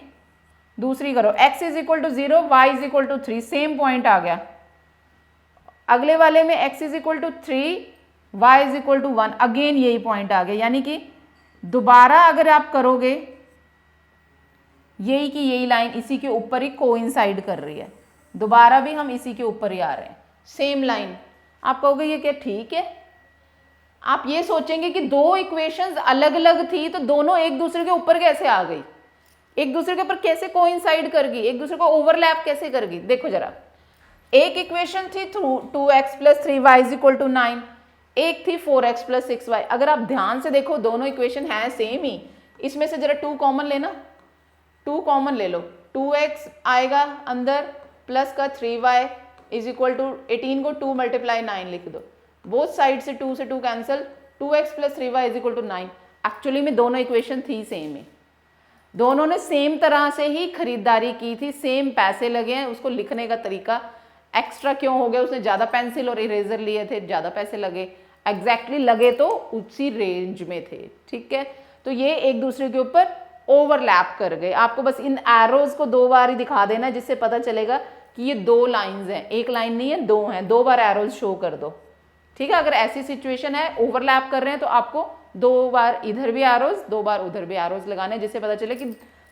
दूसरी करो, x is equal to 0, y is equal to 3, same point आ गया। अगले वाले में x is equal to 3, y is equal to 1, again यही पॉइंट आ गया। यानी कि दोबारा अगर आप करोगे, यही की यही लाइन इसी के ऊपर ही कोइंसाइड कर रही है, दोबारा भी हम इसी के ऊपर ही आ रहे हैं, सेम लाइन। आप कहोगे ये क्या ठीक है? आप ये सोचेंगे कि दो इक्वेशंस अलग अलग थी तो दोनों एक दूसरे के ऊपर कैसे आ गई, एक दूसरे के ऊपर कैसे कोइंसाइड कर गई, एक दूसरे को ओवरलैप कैसे कर गई। देखो जरा, एक इक्वेशन थी 2x plus 3y is equal to 9, एक थी 4x प्लस 6y। अगर आप ध्यान से देखो दोनों इक्वेशन है सेम ही, इसमें से जरा 2 कॉमन लेना, 2 कॉमन ले लो, 2x आएगा अंदर प्लस का 3y इज इक्वल टू 18 को 2 मल्टीप्लाई 9 लिख दो, बोथ साइड से 2 cancel, 2x plus 3y is equal to 9। Actually में दोनों इक्वेशन थी सेम ही, दोनों ने सेम तरह से ही खरीदारी की थी, सेम पैसे लगे हैं। उसको लिखने का तरीका एक्स्ट्रा क्यों हो गया, उसने ज़्यादा पेंसिल और इरेजर लिए थे, ज़्यादा पैसे लगे, एग्जैक्टली लगे तो उसी रेंज में थे, ठीक है। तो ये एक दूसरे के ऊपर ओवरलैप कर गए। आपको बस इन एरोज को 2 बार ही दिखा देना है, जिससे पता चलेगा कि ये 2 लाइंस हैं, एक लाइन नहीं है, 2 हैं। 2 बार एरोज शो कर दो, ठीक है। अगर ऐसी सिचुएशन है ओवरलैप कर रहे हैं तो आपको 2 बार इधर भी एरोज, 2 बार उधर भी एरोज लगाने, जिससे पता चले कि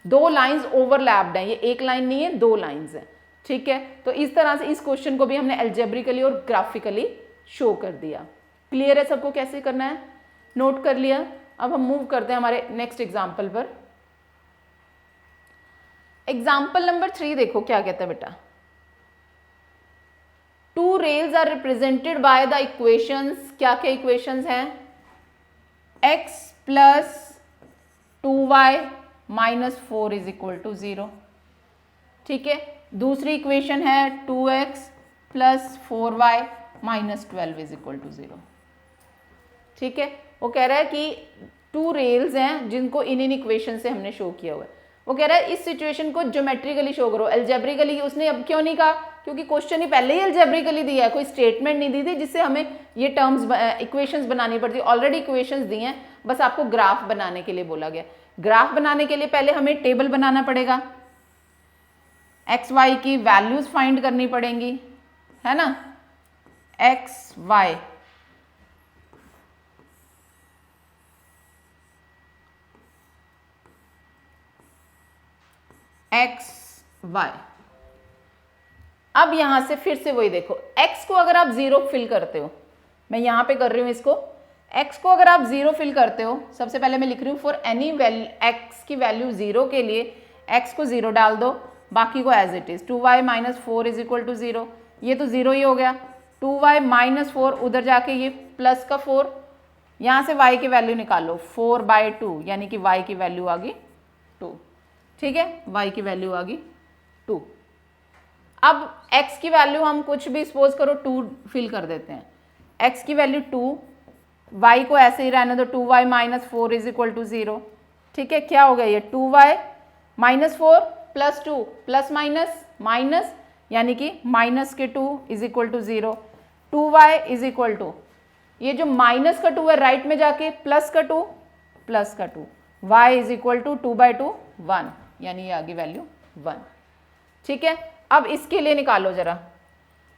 2 लाइंस ओवरलैप्ड हैं, ये एक लाइन नहीं है, 2 लाइंस हैं, ठीक है। तो इस तरह से इस क्वेश्चन को भी हमने एल्जेब्रिकली और ग्राफिकली शो कर दिया। क्लियर है सबको कैसे करना है, नोट कर लिया। अब हम मूव करते हैं हमारे नेक्स्ट एग्जाम्पल पर। एग्जाम्पल नंबर 3 देखो क्या कहता है बेटा। 2 rails are represented by the equations, क्या क्या इक्वेशंस हैं, x plus 2y minus 4 is equal to 0, ठीक है। दूसरी इक्वेशन है 2x plus 4y minus 12 is equal to 0, ठीक है। वो कह रहा है कि 2 रेल्स हैं जिनको इन इक्वेशन से हमने शो किया हुआ है। वो कह रहा है इस सिचुएशन को ज्योमेट्रिकली शो करो, एल्जेब्रिकली उसने अब क्यों नहीं कहा, क्योंकि क्वेश्चन ही पहले ही एल्जेब्रिकली दिया है, कोई स्टेटमेंट नहीं दी थी जिससे हमें ये टर्म्स इक्वेशंस बनानी पड़ती। ऑलरेडी इक्वेशंस दी हैं, बस आपको ग्राफ बनाने के लिए बोला गया। ग्राफ बनाने के लिए पहले हमें टेबल बनाना पड़ेगा, एक्स वाई की वैल्यूज फाइंड करनी पड़ेंगी, है ना। X y x y. अब यहां से फिर से वही देखो, x को अगर आप 0 फिल करते हो, मैं यहां पे कर रही हूं इसको, x को अगर आप 0 फिल करते हो, सबसे पहले मैं लिख रही हूँ फॉर एनी x की वैल्यू 0 के लिए x को 0 डाल दो, बाकी को as it is. 2y minus 4 is equal to 0, ये तो 0 ही हो गया। 2y माइनस 4 उधर जाके ये प्लस का 4, यहाँ से y की वैल्यू निकालो 4/2, यानी कि y की वैल्यू आ गई 2, ठीक है। y की वैल्यू आ गई 2। अब x की वैल्यू हम कुछ भी सपोज करो 2 फिल कर देते हैं, x की वैल्यू 2, y को ऐसे ही रहने दो, 2y minus 4 is equal to 0, ठीक है। क्या हो गया ये 2y minus 4 plus 2 plus minus minus, यानी कि माइनस के 2 is equal to 0। 2y is equal to, ये जो माइनस का 2 है राइट में जाके प्लस का 2 प्लस का 2, y इज इक्वल टू 2/2 1, यानी ये आ गई वैल्यू 1, ठीक है। अब इसके लिए निकालो जरा,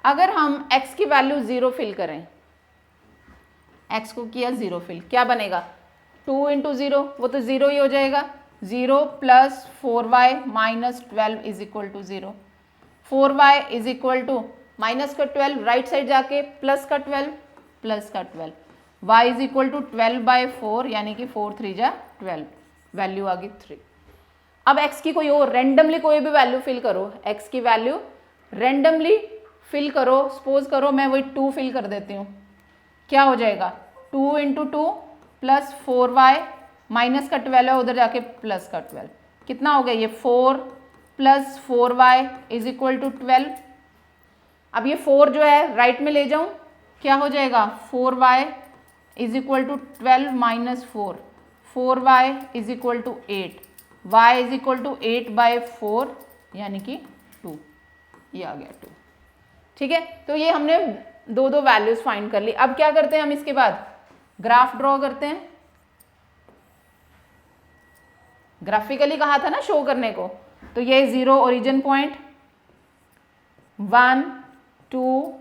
अगर हम x की वैल्यू 0 फिल करें, x को किया 0 फिल, क्या बनेगा 2 इंटू 0, वो तो 0 ही हो जाएगा। 0 plus 4y minus 12 is equal to 0, 4y is equal to minus का 12 राइट साइड जाके प्लस का 12 प्लस का 12, y इज इक्वल टू 12/4, यानी कि 4 3 जा 12, वैल्यू आ गई 3। अब x की कोई और रेंडमली कोई भी वैल्यू फिल करो, x की वैल्यू रेंडमली फिल करो, सपोज करो मैं वही 2 फिल कर देती हूँ, क्या हो जाएगा 2 इंटू 2 प्लस 4y माइनस का 12 है उधर जाके प्लस का 12, कितना हो गया ये 4 plus 4y is equal to 12। अब ये 4 जो है राइट में ले जाऊं, क्या हो जाएगा 4y is equal to 12 minus 4, 4y is equal to 8, y is equal to 8/4 यानी कि 2, ये आ गया 2। ठीक है, तो ये हमने दो दो वैल्यूज फाइंड कर ली। अब क्या करते हैं हम, इसके बाद ग्राफ ड्रॉ करते हैं। ग्राफिकली कहा था ना शो करने को, तो ये 0 ओरिजिन पॉइंट, 1 2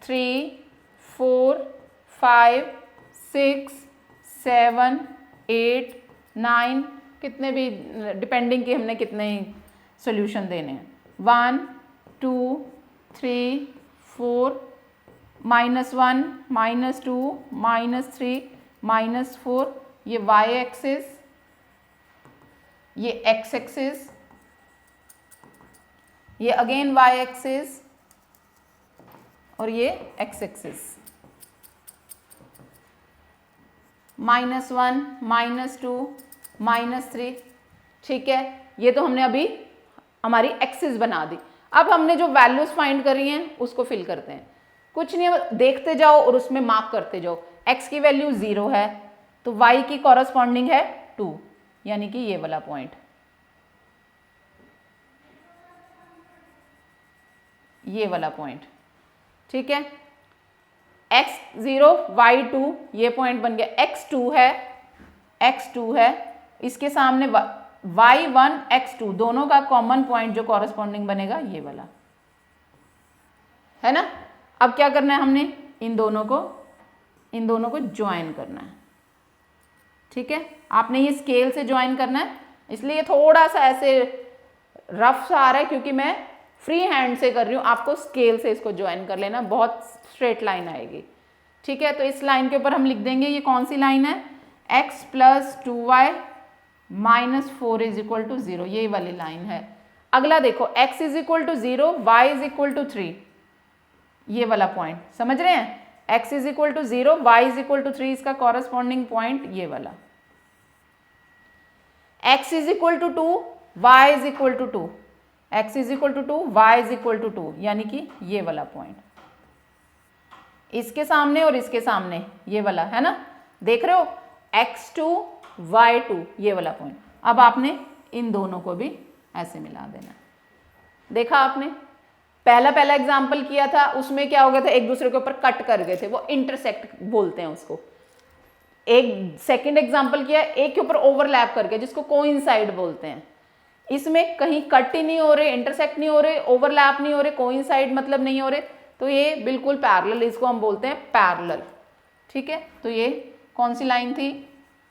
3 4 5 6 7 8 9, कितने भी डिपेंडिंग कि हमने कितने सॉल्यूशन देने हैं, 1 2 3 4 -1 -2 -3 -4, ये y एक्सिस, ये x एक्सिस, ये अगेन y एक्सिस और ये x एक्सिस, -1 -2 -3। ठीक है, ये तो हमने अभी हमारी एक्सिस बना दी। अब हमने जो वैल्यूज फाइंड करी हैं उसको फिल करते हैं। कुछ नहीं, देखते जाओ और उसमें मार्क करते जाओ। x की वैल्यू 0 है तो y की कॉरस्पॉन्डिंग है 2, यानी कि ये वाला पॉइंट, ये वाला पॉइंट। ठीक है, x0 y2 ये पॉइंट बन गया, x2 है, इसके सामने y1 x2 दोनों का कॉमन पॉइंट जो कॉरस्पॉन्डिंग बनेगा ये वाला है ना। अब क्या करना है, हमने इन दोनों को ज्वाइन करना है। ठीक है, आपने ये स्केल से ज्वाइन करना है, इसलिए थोड़ा सा ऐसे रफ सा आ रहा है क्योंकि मैं फ्री हैंड से कर रही हूँ। आपको स्केल से इसको ज्वाइन कर लेना, बहुत स्ट्रेट लाइन आएगी। ठीक है, तो इस लाइन के ऊपर हम लिख देंगे, ये कौन सी लाइन है, x + 2y - 4 is equal to 0, ये वाली लाइन है। अगला देखो, x is equal to 0, y is equal to 3, ये वाला पॉइंट समझ रहे हैं, x is equal to 0, y is equal to 3, इसका कॉरस्पॉन्डिंग पॉइंट ये वाला, x is equal to 2, y is equal to 2, x is equal to 2, y is equal to 2, यानी कि ये वाला पॉइंट, इसके सामने और इसके सामने ये वाला है ना, देख रहे हो, x2 y2 ये वाला पॉइंट। अब आपने इन दोनों को भी ऐसे मिला देना। देखा आपने, पहला एग्जाम्पल किया था, उसमें क्या हो गया था, एक दूसरे के ऊपर कट कर गए थे, वो इंटरसेक्ट बोलते हैं उसको। एक सेकंड एग्जाम्पल किया, एक के ऊपर ओवरलैप कर गया, जिसको कोइंसाइड बोलते हैं। इसमें कहीं कट ही नहीं हो रहे, इंटरसेक्ट नहीं हो रहे, ओवरलैप नहीं हो रहे, कोइंसाइड मतलब नहीं हो रहे, तो ये बिल्कुल पैरेलल, इसको हम बोलते हैं पैरेलल। ठीक है, तो ये कौन सी लाइन थी,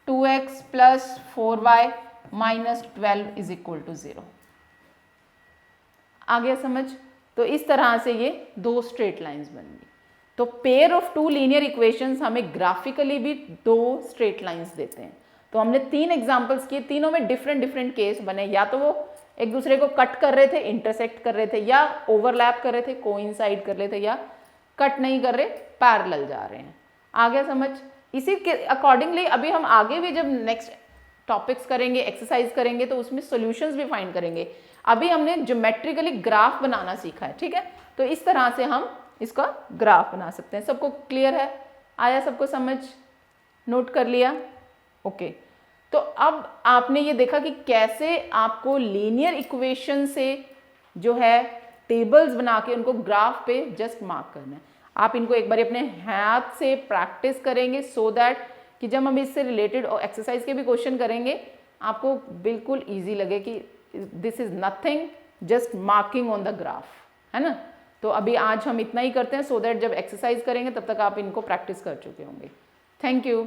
2x + 4y - 12 is equal to 0। आ गया समझ? तो इस तरह से ये दो स्ट्रेट लाइंस बन गई। तो pair of two linear equations हमें ग्राफिकली भी दो स्ट्रेट लाइंस देते हैं। तो हमने 3 एग्जांपल्स किए, तीनों में डिफरेंट केस बने, या तो वो एक दूसरे को कट कर रहे थे, इंटरसेक्ट कर रहे थे, या ओवरलैप कर रहे थे, कोइंसाइड कर रहे थे, या कट नहीं कर रहे, पैरेलल जा रहे हैं। आ गया समझ? इसी के अकॉर्डिंगली अभी हम आगे भी जब नेक्स्ट टॉपिक्स करेंगे, एक्सरसाइज करेंगे, तो उसमें सॉल्यूशंस भी फाइंड करेंगे। अभी हमने ज्योमेट्रिकली ग्राफ बनाना सीखा है। ठीक है, तो इस तरह से हम इसका ग्राफ बना सकते हैं। सबको क्लियर है? आया सबको समझ? नोट कर लिया? ओके। तो अब आपने ये देखा कि कैसे आपको लीनियर इक्वेशन से जो है टेबल्स बना के उनको ग्राफ पे जस्ट मार्क करना है। आप इनको एक बार अपने हाथ से प्रैक्टिस करेंगे सो दैट कि जब हम इससे रिलेटेड और एक्सरसाइज के भी क्वेश्चन करेंगे आपको बिल्कुल ईजी लगे कि this is nothing, just marking on the graph, है ना। तो अभी आज हम इतना ही करते हैं सो दैट जब एक्सरसाइज करेंगे तब तक आप इनको प्रैक्टिस कर चुके होंगे। Thank you.